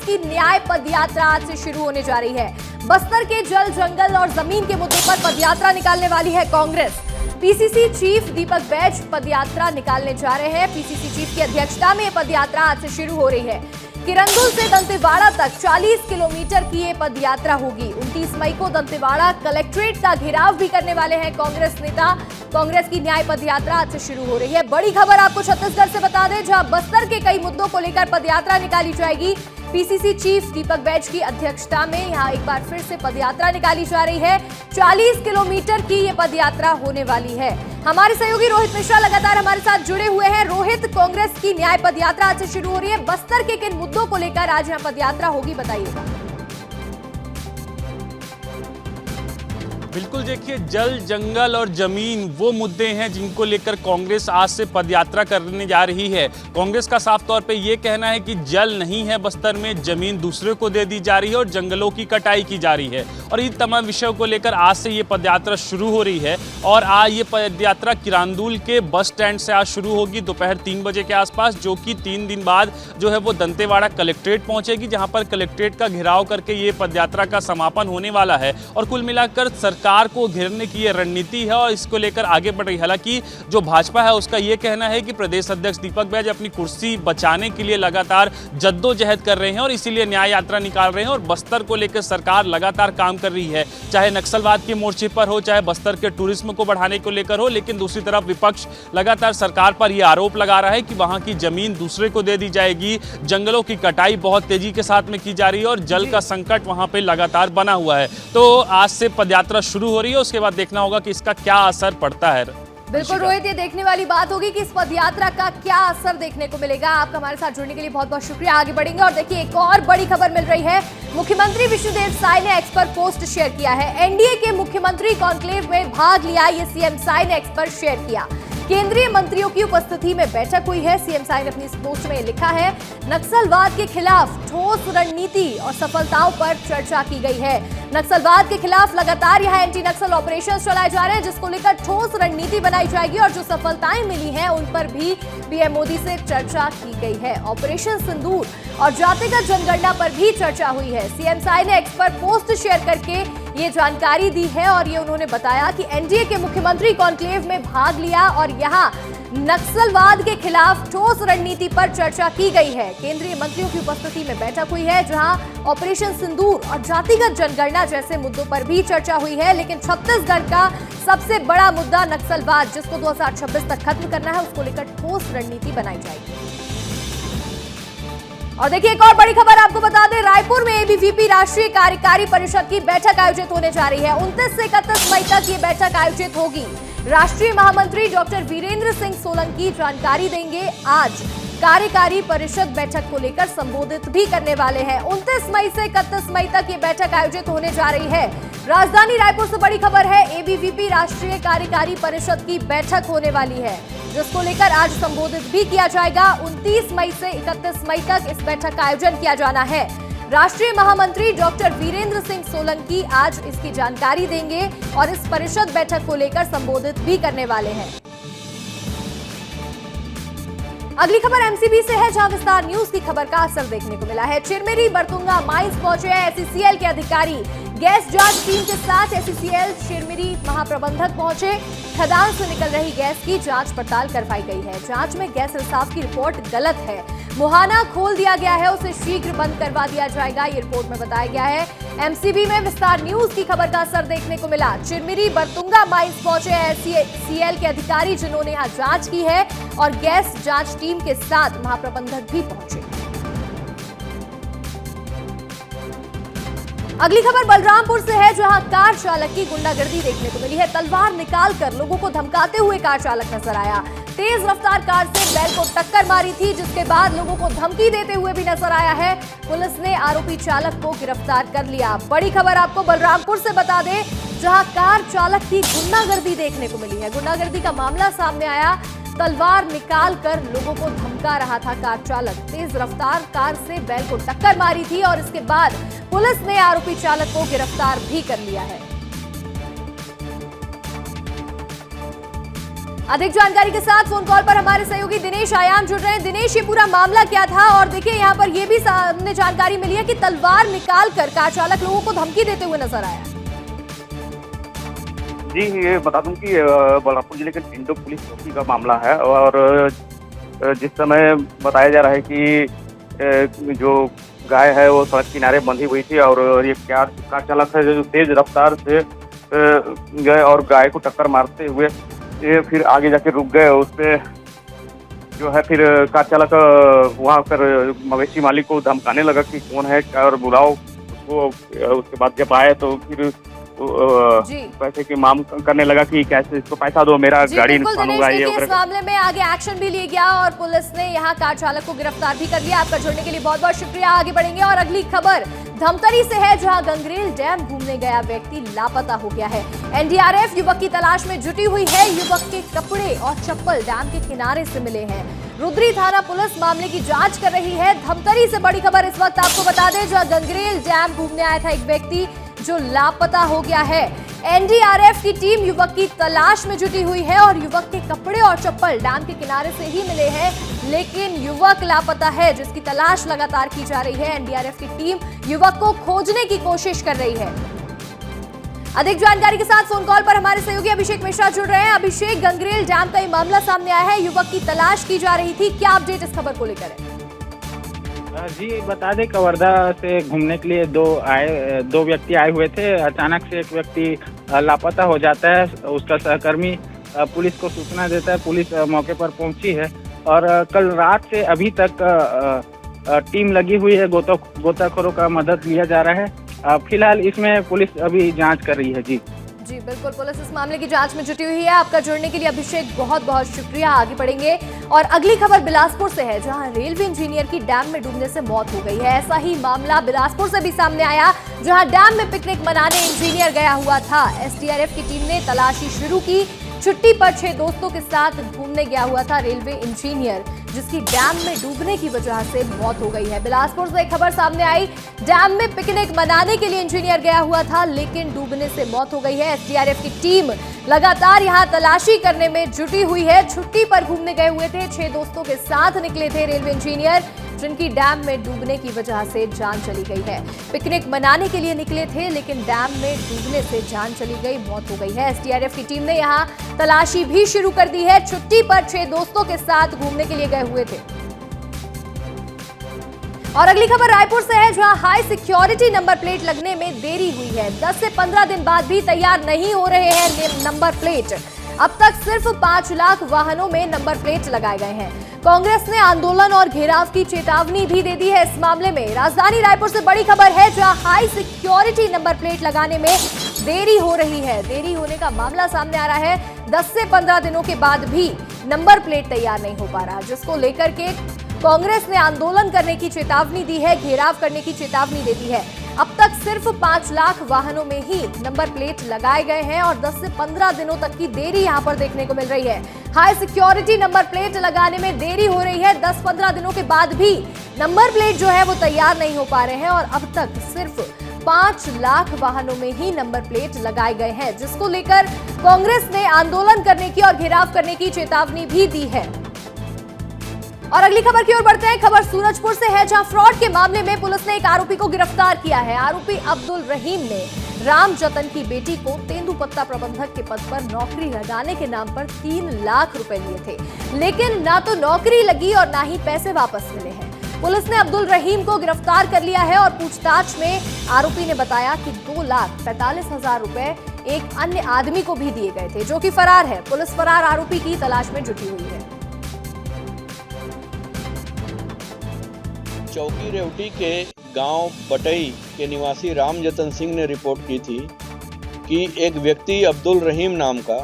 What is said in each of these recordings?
की न्याय पदयात्रा आज से शुरू होने जा रही है। बस्तर के जल, जंगल और जमीन के मुद्दे पर पदयात्रा निकालने वाली है कांग्रेस। पीसीसी चीफ दीपक बैज पदयात्रा निकालने जा रहे हैं। पीसीसी चीफ की अध्यक्षता में यह पदयात्रा आज से शुरू हो रही है। किरंदुल से दंतेवाड़ा तक 40 किलोमीटर की ये पदयात्रा होगी। 29 मई को दंतेवाड़ा कलेक्ट्रेट का घेराव भी करने वाले हैं कांग्रेस नेता। कांग्रेस की न्याय पदयात्रा आज से शुरू हो रही है। बड़ी खबर आपको छत्तीसगढ़ से बता दें, जहां बस्तर के कई मुद्दों को लेकर पदयात्रा निकाली जाएगी। पीसीसी चीफ दीपक बैज की अध्यक्षता में यहां एक बार फिर से पदयात्रा निकाली जा रही है। 40 किलोमीटर की ये पदयात्रा होने वाली है। हमारे सहयोगी रोहित मिश्रा लगातार हमारे साथ जुड़े हुए हैं। रोहित, कांग्रेस की न्याय पदयात्रा आज से शुरू हो रही है। बस्तर के किन मुद्दों को लेकर आज यहां पदयात्रा होगी, बताइएगा। बिल्कुल, देखिए, जल, जंगल और जमीन वो मुद्दे हैं जिनको लेकर कांग्रेस आज से पदयात्रा करने जा रही है। कांग्रेस का साफ तौर पे ये कहना है कि जल नहीं है बस्तर में, जमीन दूसरे को दे दी जा रही है और जंगलों की कटाई की जा रही है। और इन तमाम विषयों को लेकर आज से ये पदयात्रा शुरू हो रही है। और आज ये पदयात्रा किरंदुल के बस स्टैंड से आज शुरू होगी दोपहर 3 बजे के आसपास, जो कि 3 दिन बाद जो है वो दंतेवाड़ा कलेक्ट्रेट पहुंचेगी, जहां पर कलेक्ट्रेट का घेराव करके ये पदयात्रा का समापन होने वाला है। और कुल मिलाकर सरकार को घेरने की ये रणनीति है और इसको लेकर आगे बढ़ रही है। हालांकि जो भाजपा है उसका ये कहना है कि प्रदेश अध्यक्ष दीपक बैज अपनी कुर्सी बचाने के लिए लगातार जद्दोजहद कर रहे हैं और इसीलिए न्याय यात्रा निकाल रहे हैं। और बस्तर को लेकर सरकार लगातार काम कर रही है, चाहे नक्सलवाद के मोर्चे पर हो, चाहे बस्तर के टूरिज्म को बढ़ाने को लेकर हो। लेकिन दूसरी तरफ विपक्ष लगातार सरकार पर यह आरोप लगा रहा है कि वहां की जमीन दूसरे को दे दी जाएगी, जंगलों की कटाई बहुत तेजी के साथ में की जा रही है और जल का संकट वहां पे लगातार बना हुआ है। तो आज से पदयात्रा शुरू हो रही है, उसके बाद देखना होगा कि इसका क्या असर पड़ता है। बिल्कुल रोहित, ये देखने वाली बात होगी कि इस पदयात्रा का क्या असर देखने को मिलेगा। आपका हमारे साथ जुड़ने के लिए बहुत बहुत शुक्रिया। आगे बढ़ेंगे और देखिए, एक और बड़ी खबर मिल रही है। मुख्यमंत्री विष्णुदेव साय ने एक्स पर पोस्ट शेयर किया है। एनडीए के मुख्यमंत्री कॉन्क्लेव में भाग लिया, ये सीएम साय ने एक्स पर शेयर किया। केंद्रीय मंत्रियों की उपस्थिति में बैठक हुई है। सीएम साय ने अपनी इस पोस्ट में लिखा है, नक्सलवाद के खिलाफ ठोस रणनीति और सफलताओं पर चर्चा की गई है। नक्सलवाद के खिलाफ लगातार यहां एंटी नक्सल ऑपरेशंस चलाए जा रहे हैं, जिसको लेकर ठोस रणनीति बनाई जाएगी और जो सफलताएं मिली हैं उन पर भी पीएम मोदी से चर्चा की गई है। ऑपरेशन सिंदूर और जातिगत जनगणना पर भी चर्चा हुई है। सीएम साय ने एक्स पर पोस्ट शेयर करके ये जानकारी दी है और ये उन्होंने बताया कि एनडीए के मुख्यमंत्री कॉन्क्लेव में भाग लिया और यहां नक्सलवाद के खिलाफ ठोस रणनीति पर चर्चा की गई है। केंद्रीय मंत्रियों की उपस्थिति में बैठक हुई है, जहां ऑपरेशन सिंदूर और जातिगत जनगणना जैसे मुद्दों पर भी चर्चा हुई है। लेकिन छत्तीसगढ़ का सबसे बड़ा मुद्दा नक्सलवाद, जिसको 2026 तक खत्म करना है, उसको लेकर ठोस रणनीति बनाई जाएगी। और देखिए, एक और बड़ी खबर आपको बता दें, रायपुर में एबीवीपी राष्ट्रीय कार्यकारी परिषद की बैठक आयोजित होने जा रही है। 29 से 31 मई तक ये बैठक आयोजित होगी। राष्ट्रीय महामंत्री डॉक्टर वीरेंद्र सिंह सोलंकी जानकारी देंगे। आज कार्यकारी परिषद बैठक को लेकर संबोधित भी करने वाले हैं। 29 मई से 31 मई तक ये बैठक आयोजित होने जा रही है। राजधानी रायपुर से बड़ी खबर है, एबीवीपी राष्ट्रीय कार्यकारी परिषद की बैठक होने वाली है, जिसको लेकर आज संबोधित भी किया जाएगा। 29 मई से 31 मई तक इस बैठक का आयोजन किया जाना है। राष्ट्रीय महामंत्री डॉक्टर वीरेंद्र सिंह सोलंकी आज इसकी जानकारी देंगे और इस परिषद बैठक को लेकर संबोधित भी करने वाले हैं। अगली खबर एमसीबी से है, जहां विस्तार न्यूज की खबर का असर देखने को मिला है। चिरमिरी बरतुंगा माइंस पहुंचे हैं एसईसीएल के अधिकारी। गैस जांच टीम के साथ एसईसीएल चिरमिरी महाप्रबंधक पहुंचे। खदान से निकल रही गैस की जांच पड़ताल करवाई गई है। जांच में गैस रिसाव की रिपोर्ट गलत है। मुहाना खोल दिया गया है, उसे शीघ्र बंद करवा दिया जाएगा, ये रिपोर्ट में बताया गया है। एमसीबी में विस्तार न्यूज की खबर का असर देखने को मिला। चिरमिरी बरतुंगा माइंस पहुंचे एसईसीएल के अधिकारी, जिन्होंने यहां जांच की है और गैस जांच टीम के साथ महाप्रबंधक भी पहुंचे। अगली खबर बलरामपुर से है, जहां कार चालक की गुंडागर्दी देखने को मिली है। तलवार निकालकर लोगों को धमकाते हुए कार चालक नजर आया। तेज रफ्तार कार से बैल को टक्कर मारी थी, जिसके बाद लोगों को धमकी देते हुए भी नजर आया है। पुलिस ने आरोपी चालक को गिरफ्तार कर लिया। बड़ी खबर आपको बलरामपुर से बता दें, जहां कार चालक की गुंडागर्दी देखने को मिली है। गुंडागर्दी का मामला सामने आया। तलवार निकालकर लोगों को धमका रहा था कार चालक। तेज रफ्तार कार से बैल को टक्कर मारी थी और इसके बाद पुलिस ने आरोपी चालक को गिरफ्तार भी कर लिया है। अधिक जानकारी के साथ फोन कॉल पर हमारे सहयोगी दिनेश आयाम जुड़ रहे हैं। दिनेश, ये पूरा मामला क्या था? और देखिए यहाँ पर ये भी सामने जानकारी मिली है कि तलवार निकाल कर कार चालक लोगों को धमकी देते हुए नजर आया। जी, ये बता दूं कि बलरामपुर जिले के टिंडो पुलिस चौकी का मामला है और जिस समय बताया जा रहा है कि जो गाय है वो सड़क किनारे बंधी हुई थी और ये कार चालक है जो तेज रफ्तार से गए और गाय को टक्कर मारते हुए ये फिर आगे जाके रुक गए। उस पे जो है फिर कार चालक वहाँ पर मवेशी मालिक को धमकाने लगा कि कौन है और बुलाओ उसको। उसके बाद जब आए तो फिर पैसे की मांग करने लगा कि कैसे इसको पैसा दो, मेरा गाड़ी नुकसान होगा। ये इस मामले में आगे एक्शन भी लिया गया और पुलिस ने यहाँ कार चालक को गिरफ्तार भी कर लिया। आपका जुड़ने के लिए बहुत बहुत शुक्रिया। आगे बढ़ेंगे और अगली खबर धमतरी से है, जहां गंगरेल डैम घूमने गया व्यक्ति लापता हो गया है। एनडीआरएफ युवक की तलाश में जुटी हुई है। युवक के कपड़े और चप्पल डैम के किनारे से मिले हैं। रुद्री थाना पुलिस मामले की जांच कर रही है। धमतरी से बड़ी खबर इस वक्त आपको बता दें, जहां गंगरेल डैम घूमने आया था एक व्यक्ति जो लापता हो गया है। एनडीआरएफ की टीम युवक की तलाश में जुटी हुई है और युवक के कपड़े और चप्पल डैम के किनारे से ही मिले हैं, लेकिन युवक लापता है, जिसकी तलाश लगातार की जा रही है। एनडीआरएफ की टीम युवक को खोजने की कोशिश कर रही है। अधिक जानकारी के साथ फोन कॉल पर हमारे सहयोगी अभिषेक मिश्रा जुड़ रहे हैं। अभिषेक, गंगरेल डैम का ये मामला सामने आया है, युवक की तलाश की जा रही थी, क्या अपडेट इस खबर को लेकर है? जी, बता दें कवर्धा से घूमने के लिए दो व्यक्ति आए हुए थे। अचानक से एक व्यक्ति लापता हो जाता है। उसका सहकर्मी पुलिस को सूचना देता है। पुलिस मौके पर पहुंची है और कल रात से अभी तक टीम लगी हुई है। गोताखोरों का मदद लिया जा रहा है। फिलहाल इसमें पुलिस अभी जांच कर रही है। जी बिल्कुल, पुलिस इस मामले की जांच में जुटी हुई है। आपका जुड़ने के लिए अभिषेक बहुत बहुत शुक्रिया। आगे बढ़ेंगे और अगली खबर बिलासपुर से है, जहां रेलवे इंजीनियर की डैम में डूबने से मौत हो गई है। ऐसा ही मामला बिलासपुर से भी सामने आया, जहां डैम में पिकनिक मनाने इंजीनियर गया हुआ था। एसडीआरएफ की टीम ने तलाशी शुरू की। छुट्टी पर 6 दोस्तों के साथ घूमने गया हुआ था रेलवे इंजीनियर, जिसकी डैम में डूबने की वजह से मौत हो गई है। बिलासपुर से एक खबर सामने आई, डैम में पिकनिक मनाने के लिए इंजीनियर गया हुआ था, लेकिन डूबने से मौत हो गई है। एसडीआरएफ की टीम लगातार यहां तलाशी करने में जुटी हुई है। छुट्टी पर घूमने गए हुए थे, 6 दोस्तों के साथ निकले थे रेलवे इंजीनियर, जिनकी डैम में डूबने की वजह से जान चली गई है। पिकनिक मनाने के लिए निकले थे, लेकिन डैम में डूबने से जान चली गई, मौत हो गई है। एसडीआरएफ की टीम ने यहां तलाशी भी शुरू कर दी है। छुट्टी पर 6 दोस्तों के साथ घूमने के लिए गए हुए थे। और अगली खबर रायपुर से है, जहां हाई सिक्योरिटी नंबर प्लेट लगने में देरी हुई है। 10 से 15 दिन बाद भी तैयार नहीं हो रहे हैं नंबर प्लेट। अब तक सिर्फ 5 लाख वाहनों में नंबर प्लेट लगाए गए हैं। कांग्रेस ने आंदोलन और घेराव की चेतावनी भी दे दी है। इस मामले में राजधानी रायपुर से बड़ी खबर है, जहां हाई सिक्योरिटी नंबर प्लेट लगाने में देरी हो रही है। देरी होने का मामला सामने आ रहा है। 10 से 15 दिनों के बाद भी नंबर प्लेट तैयार नहीं हो पा रहा, जिसको लेकर के कांग्रेस ने आंदोलन करने की चेतावनी दी है, घेराव करने की चेतावनी दे दी है। अब तक सिर्फ 5 लाख वाहनों में ही नंबर प्लेट लगाए गए हैं और 10 से 15 दिनों तक की देरी यहां पर देखने को मिल रही है। हाई सिक्योरिटी नंबर प्लेट लगाने में देरी हो रही है। 10-15 दिनों के बाद भी नंबर प्लेट जो है वो तैयार नहीं हो पा रहे हैं और अब तक सिर्फ 5 लाख वाहनों में ही नंबर प्लेट लगाए गए हैं, जिसको लेकर कांग्रेस ने आंदोलन करने की और घेराव करने की चेतावनी भी दी है। और अगली खबर की ओर बढ़ते हैं। खबर सूरजपुर से है, जहां फ्रॉड के मामले में पुलिस ने एक आरोपी को गिरफ्तार किया है। आरोपी अब्दुल रहीम ने राम जतन की बेटी को तेंदुपत्ता प्रबंधक के पद पर नौकरी लगाने के नाम पर 3 लाख रुपए लिए थे, लेकिन ना तो नौकरी लगी और ना ही पैसे वापस मिले हैं। पुलिस ने अब्दुल रहीम को गिरफ्तार कर लिया है और पूछताछ में आरोपी ने बताया कि 2,45,000 रुपए एक अन्य आदमी को भी दिए गए थे, जो कि फरार है। पुलिस फरार आरोपी की तलाश में जुटी हुई है। चौकी रेवटी के गांव बटई के निवासी राम जतन सिंह ने रिपोर्ट की थी कि एक व्यक्ति अब्दुल रहीम नाम का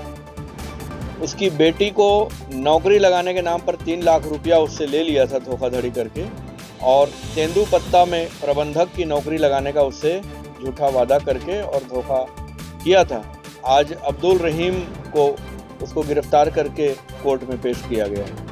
उसकी बेटी को नौकरी लगाने के नाम पर 3 लाख रुपया उससे ले लिया था धोखाधड़ी करके, और तेंदुपत्ता में प्रबंधक की नौकरी लगाने का उससे झूठा वादा करके और धोखा किया था। आज अब्दुल रहीम को उसको गिरफ्तार करके कोर्ट में पेश किया गया है।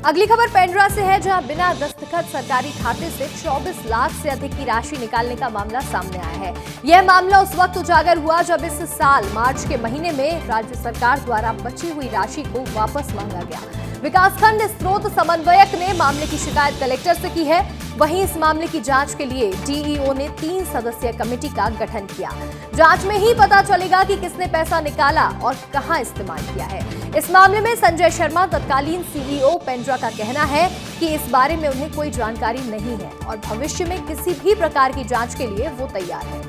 अगली खबर पेंड्रा से है, जहां बिना दस्तखत सरकारी खाते से 24 लाख से अधिक की राशि निकालने का मामला सामने आया है। यह मामला उस वक्त उजागर हुआ जब इस साल मार्च के महीने में राज्य सरकार द्वारा बची हुई राशि को वापस मांगा गया। विकासखंड स्रोत समन्वयक ने मामले की शिकायत कलेक्टर से की है। वहीं इस मामले की जांच के लिए डीईओ ने 3 सदस्यीय कमेटी का गठन किया। जांच में ही पता चलेगा कि किसने पैसा निकाला और कहां इस्तेमाल किया है। इस मामले में संजय शर्मा, तत्कालीन सीईओ पेंड्रा, का कहना है कि इस बारे में उन्हें कोई जानकारी नहीं है और भविष्य में किसी भी प्रकार की जांच के लिए वो तैयार है।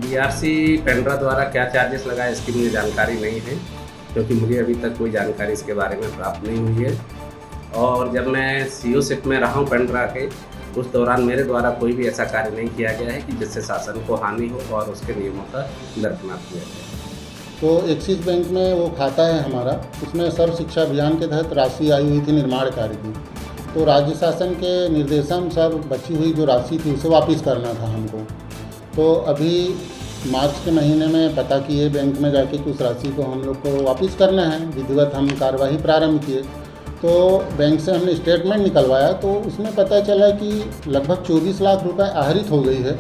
बीआरसी पेंड्रा द्वारा क्या चार्जेस लगाए इसकी मुझे जानकारी नहीं है, क्योंकि मुझे अभी तक कोई जानकारी इसके बारे में प्राप्त नहीं हुई है। और जब मैं सीओशिप में रहा हूँ पेंड्रा के, उस दौरान मेरे द्वारा कोई भी ऐसा कार्य नहीं किया गया है कि जिससे शासन को हानि हो और उसके नियमों का दरकिनार किया जाए। तो एक्सिस बैंक में वो खाता है हमारा, उसमें सर्व शिक्षा अभियान के तहत राशि आई हुई थी निर्माण कार्य की। तो राज्य शासन के निर्देशानुसार बची हुई जो राशि थी उसे वापस करना था हमको। तो अभी मार्च के महीने में पता किए बैंक में जाके कि उस राशि को हम लोग को वापस करना है। विधिवत हम कार्यवाही प्रारंभ किए तो बैंक से हमने स्टेटमेंट निकलवाया, तो उसमें पता चला कि लगभग 24 लाख रुपए आहरित हो गई है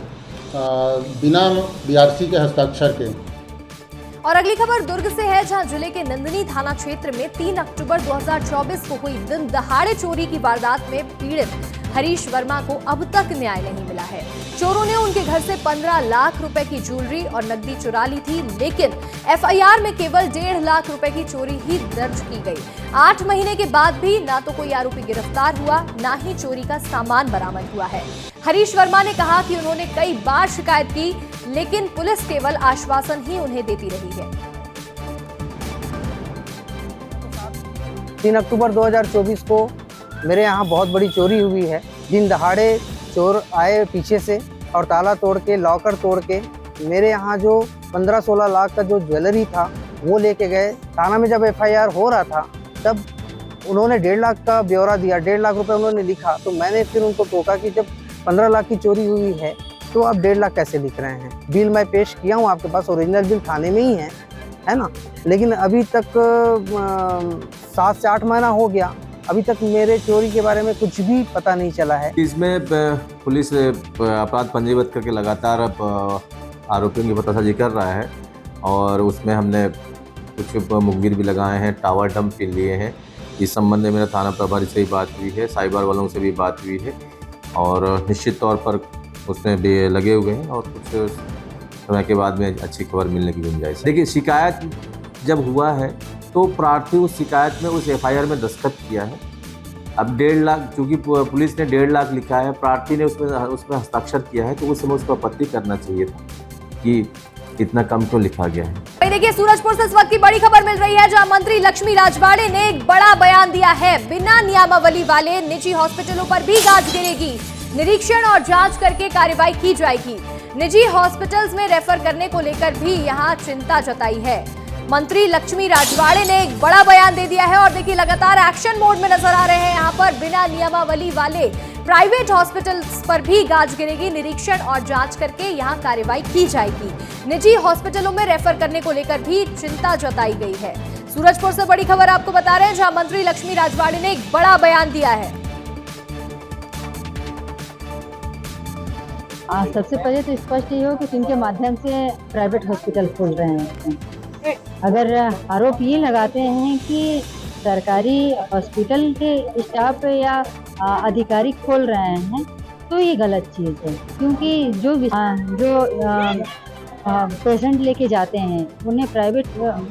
बिना बीआरसी के हस्ताक्षर के। और अगली खबर दुर्ग से है, जहां जिले के नंदिनी थाना क्षेत्र में 3 अक्टूबर 2024 को हुई दिन दहाड़े चोरी की वारदात में पीड़ित हरीश वर्मा को अब तक न्याय नहीं मिला है। चोरों ने उनके घर से 15 लाख रुपए की ज्वेलरी और नकदी चुरा ली थी, लेकिन एफआईआर में केवल 1.5 लाख रुपए की चोरी ही दर्ज की गई। 8 महीने के बाद भी ना तो कोई आरोपी गिरफ्तार हुआ, ना ही चोरी का सामान बरामद हुआ है। हरीश वर्मा ने कहा कि उन्होंने कई बार शिकायत की, लेकिन पुलिस केवल आश्वासन ही उन्हें देती रही है। 3 अक्टूबर 2024 को मेरे यहाँ बहुत बड़ी चोरी हुई है। दिन दहाड़े चोर आए पीछे से और ताला तोड़ के, लॉकर तोड़ के मेरे यहाँ जो 15-16 लाख का जो ज्वेलरी था वो लेके गए। थाना में जब एफआईआर हो रहा था तब उन्होंने 1.5 लाख का ब्यौरा दिया, 1.5 लाख रुपए उन्होंने लिखा। तो मैंने फिर उनको टोका कि जब 15 लाख की चोरी हुई है तो आप 1.5 लाख कैसे लिख रहे हैं। बिल मैं पेश किया हूँ आपके पास, ओरिजिनल बिल थाने में ही है ना। लेकिन अभी तक 7 से 8 महीना हो गया, अभी तक मेरे चोरी के बारे में कुछ भी पता नहीं चला है। इसमें पुलिस अपराध पंजीबद्ध करके लगातार आरोपियों की पतासाजी कर रहा है और उसमें हमने कुछ मुखबिर भी लगाए हैं, टावर डंप भी लिए हैं। इस संबंध में मेरा थाना प्रभारी से भी बात हुई है, साइबर वालों से भी बात हुई है और निश्चित तौर पर उसमें भी लगे हुए हैं और कुछ समय के बाद में अच्छी खबर मिलने की गुंजाइश है। देखिए, शिकायत जब हुआ है तो प्रार्थी उस शिकायत में उस एफआईआर में दस्तखत किया है। अब 1.5 लाख, चूँकि पुलिस ने 1.5 लाख लिखा है, प्रार्थी ने उसमें हस्ताक्षर किया है, तो उस समय उसको आपत्ति करना चाहिए था कि इतना कम क्यों लिखा गया है। देखिए, सूरजपुर से इस वक्त की बड़ी खबर मिल रही है, जहां मंत्री लक्ष्मी राजवाड़े ने एक बड़ा बयान दिया है। बिना नियमावली वाले निजी हॉस्पिटलों पर भी गाज गिरेगी, निरीक्षण और जांच करके कार्रवाई की जाएगी। निजी हॉस्पिटल्स में रेफर करने को लेकर भी यहां चिंता जताई है। मंत्री लक्ष्मी राजवाड़े ने एक बड़ा बयान दे दिया है और देखिए, लगातार एक्शन मोड में नजर आ रहे हैं। यहां पर बिना नियमावली वाले प्राइवेट हॉस्पिटल्स पर भी गाज गिरेगी, निरीक्षण और जांच करके यहां कार्रवाई की जाएगी। निजी हॉस्पिटलों में रेफर करने को लेकर भी चिंता जताई गई है। सूरजपुर से बड़ी खबर आपको बता रहे हैं, जहां मंत्री लक्ष्मी राजवाड़े ने एक बड़ा बयान दिया है। सबसे पहले तो स्पष्ट ये हो कि इनके माध्यम से प्राइवेट हॉस्पिटल खोल रहे हैं। अगर आरोप ये लगाते हैं कि सरकारी हॉस्पिटल के स्टाफ या अधिकारी खोल रहे हैं तो ये गलत चीज़ है, क्योंकि जो पेशेंट लेके जाते हैं उन्हें प्राइवेट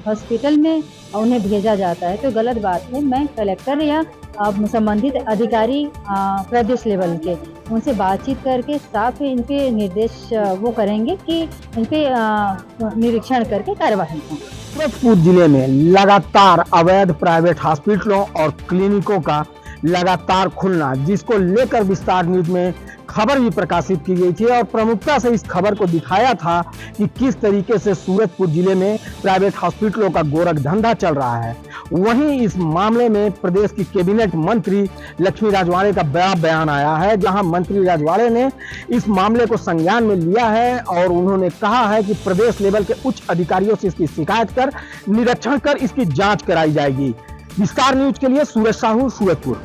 हॉस्पिटल में उन्हें भेजा जाता है तो गलत बात है। मैं कलेक्टर या संबंधित अधिकारी प्रदेश लेवल के उनसे बातचीत करके साफ इनके निर्देश वो करेंगे कि इनके निरीक्षण करके कार्यवाही करें। सूरजपुर जिले में लगातार अवैध प्राइवेट हॉस्पिटलों और क्लिनिकों का लगातार खुलना, जिसको लेकर विस्तार न्यूज में खबर भी प्रकाशित की गई थी और प्रमुखता से इस खबर को दिखाया था कि किस तरीके से सूरजपुर जिले में प्राइवेट हॉस्पिटलों का गोरख धंधा चल रहा है वहीं इस मामले में प्रदेश की कैबिनेट मंत्री लक्ष्मी राजवाड़े का बड़ा बयान आया है, जहां मंत्री राजवाड़े ने इस मामले को संज्ञान में लिया है और उन्होंने कहा है कि प्रदेश लेवल के उच्च अधिकारियों से इसकी शिकायत कर निरीक्षण कर इसकी जांच कराई जाएगी। विस्तार न्यूज के लिए सूरज साहू, सूरजपुर।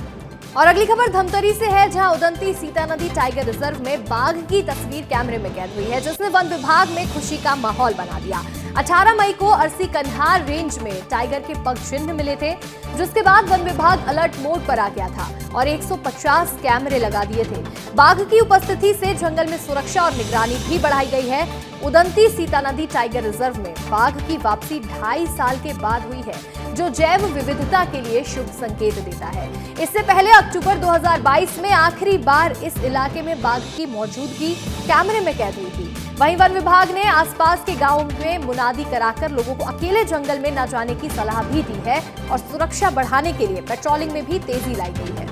और अगली खबर धमतरी से है, जहां उदंती सीता नदी टाइगर रिजर्व में बाघ की तस्वीर कैमरे में कैद हुई है, जिसने वन विभाग में खुशी का माहौल बना दिया। 18 मई को अरसी कन्हार रेंज में टाइगर के पग चिन्ह मिले थे, जिसके बाद वन विभाग अलर्ट मोड पर आ गया था और 150 कैमरे लगा दिए थे। बाघ की उपस्थिति से जंगल में सुरक्षा और निगरानी भी बढ़ाई गई है। उदंती सीता नदी टाइगर रिजर्व में बाघ की वापसी 2.5 साल के बाद हुई है, जो जैव विविधता के लिए शुभ संकेत देता है। इससे पहले अक्टूबर 2022 में आखिरी बार इस इलाके में बाघ की मौजूदगी कैमरे में कैद हुई थी। वहीं वन विभाग ने आसपास के गांवों में मुनादी कराकर लोगों को अकेले जंगल में न जाने की सलाह भी दी है और सुरक्षा बढ़ाने के लिए पेट्रोलिंग में भी तेजी लाई गई है।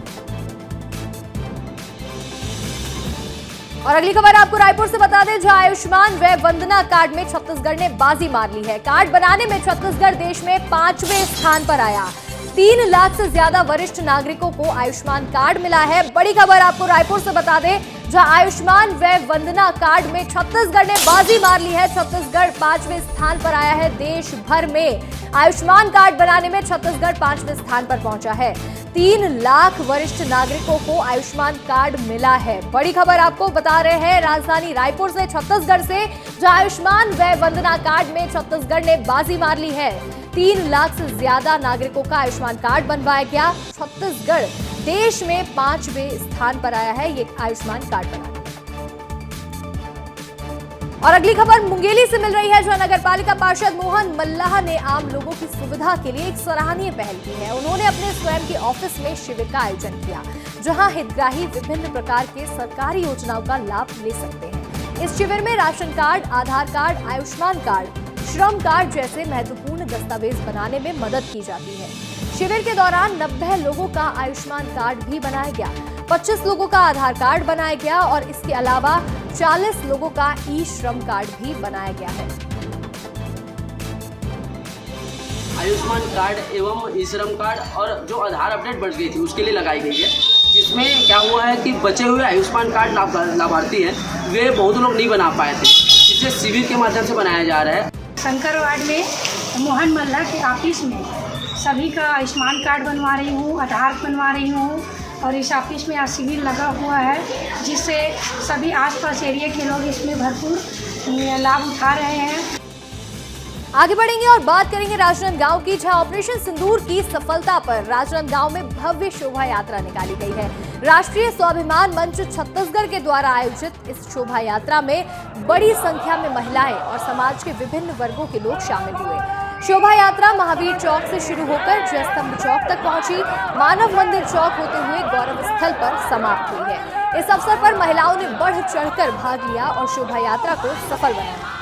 और अगली खबर आपको रायपुर से बता दें, जहां आयुष्मान व वंदना कार्ड में छत्तीसगढ़ ने बाजी मार ली है। कार्ड बनाने में छत्तीसगढ़ देश में 5वें स्थान पर आया। 3 लाख से ज्यादा वरिष्ठ नागरिकों को आयुष्मान कार्ड मिला है। बड़ी खबर आपको रायपुर से बता दें, जहां आयुष्मान व वंदना कार्ड में छत्तीसगढ़ ने बाजी मार ली है। छत्तीसगढ़ 5वें स्थान पर आया है। देश भर में आयुष्मान कार्ड बनाने में छत्तीसगढ़ 5वें स्थान पर पहुंचा है। 3 लाख वरिष्ठ नागरिकों को आयुष्मान कार्ड मिला है। बड़ी खबर आपको बता रहे हैं राजधानी रायपुर से, छत्तीसगढ़ से, जहां आयुष्मान व वंदना कार्ड में छत्तीसगढ़ ने बाजी मार ली है। 3 लाख से ज्यादा नागरिकों का आयुष्मान कार्ड बनवाया गया। छत्तीसगढ़ देश में 5वें स्थान पर आया है ये आयुष्मान कार्ड बनाने। और अगली खबर मुंगेली से मिल रही है, जहां नगर पालिका पार्षद मोहन मल्लाह ने आम लोगों की सुविधा के लिए एक सराहनीय पहल की है। उन्होंने अपने स्वयं के ऑफिस में शिविर का आयोजन किया, जहां हितग्राही विभिन्न प्रकार के सरकारी योजनाओं का लाभ ले सकते हैं। इस शिविर में राशन कार्ड, आधार कार्ड, आयुष्मान कार्ड, श्रम कार्ड जैसे महत्वपूर्ण दस्तावेज बनाने में मदद की जाती है। शिविर के दौरान 90 लोगों का आयुष्मान कार्ड भी बनाया गया, 25 लोगों का आधार कार्ड बनाया गया और इसके अलावा 40 लोगों का ई श्रम कार्ड भी बनाया गया है। आयुष्मान कार्ड एवं ई श्रम कार्ड और जो आधार अपडेट बढ़ गई थी उसके लिए लगाई गई है, जिसमें क्या हुआ है कि बचे हुए आयुष्मान कार्ड लाभार्थी हैं वे बहुत लोग नहीं बना पाए थे, जिसे शिविर के माध्यम से बनाया जा रहा है। शंकर वार्ड में मोहन मल्ला के ऑफिस में सभी का आयुष्मान कार्ड बनवा रही हूँ, आधार बनवा रही हूँ और इस ऑफिस में आज शिविर लगा हुआ है, जिससे सभी आसपास एरिया के लोग इसमें भरपूर लाभ उठा रहे हैं। आगे बढ़ेंगे और बात करेंगे राजनांदगांव की, जहां ऑपरेशन सिंदूर की सफलता पर राजनांदगांव में भव्य शोभा यात्रा निकाली गई है। राष्ट्रीय स्वाभिमान मंच छत्तीसगढ़ के द्वारा आयोजित इस शोभा यात्रा में बड़ी संख्या में महिलाएं और समाज के विभिन्न वर्गों के लोग शामिल हुए। शोभा यात्रा महावीर चौक से शुरू होकर जयस्तंभ चौक तक पहुंची, मानव मंदिर चौक होते हुए गौरव स्थल पर समाप्त हुई है। इस अवसर पर महिलाओं ने बढ़ चढ़कर भाग लिया और शोभा यात्रा को सफल बनाया।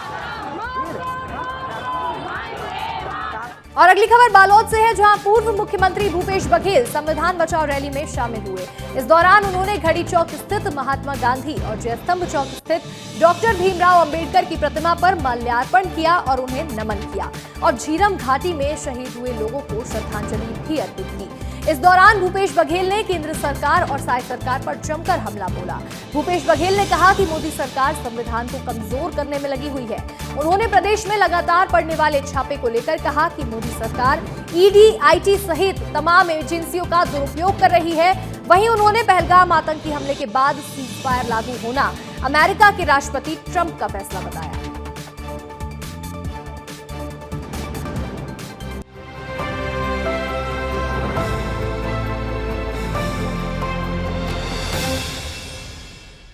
और अगली खबर बालोद से है, जहां पूर्व मुख्यमंत्री भूपेश बघेल संविधान बचाओ रैली में शामिल हुए। इस दौरान उन्होंने घड़ी चौक स्थित महात्मा गांधी और जयस्तंभ चौक स्थित डॉक्टर भीमराव अंबेडकर की प्रतिमा पर माल्यार्पण किया और उन्हें नमन किया और झीरम घाटी में शहीद हुए लोगों को श्रद्धांजलि भी अर्पित की। इस दौरान भूपेश बघेल ने केंद्र सरकार और साई सरकार पर जमकर हमला बोला। भूपेश बघेल ने कहा कि मोदी सरकार संविधान को कमजोर करने में लगी हुई है। उन्होंने प्रदेश में लगातार पड़ने वाले छापे को लेकर कहा कि मोदी सरकार ईडी, आईटी सहित तमाम एजेंसियों का दुरुपयोग कर रही है। वहीं उन्होंने पहलगाम आतंकी हमले के बाद सीजफायर लागू होना अमेरिका के राष्ट्रपति ट्रंप का फैसला बताया।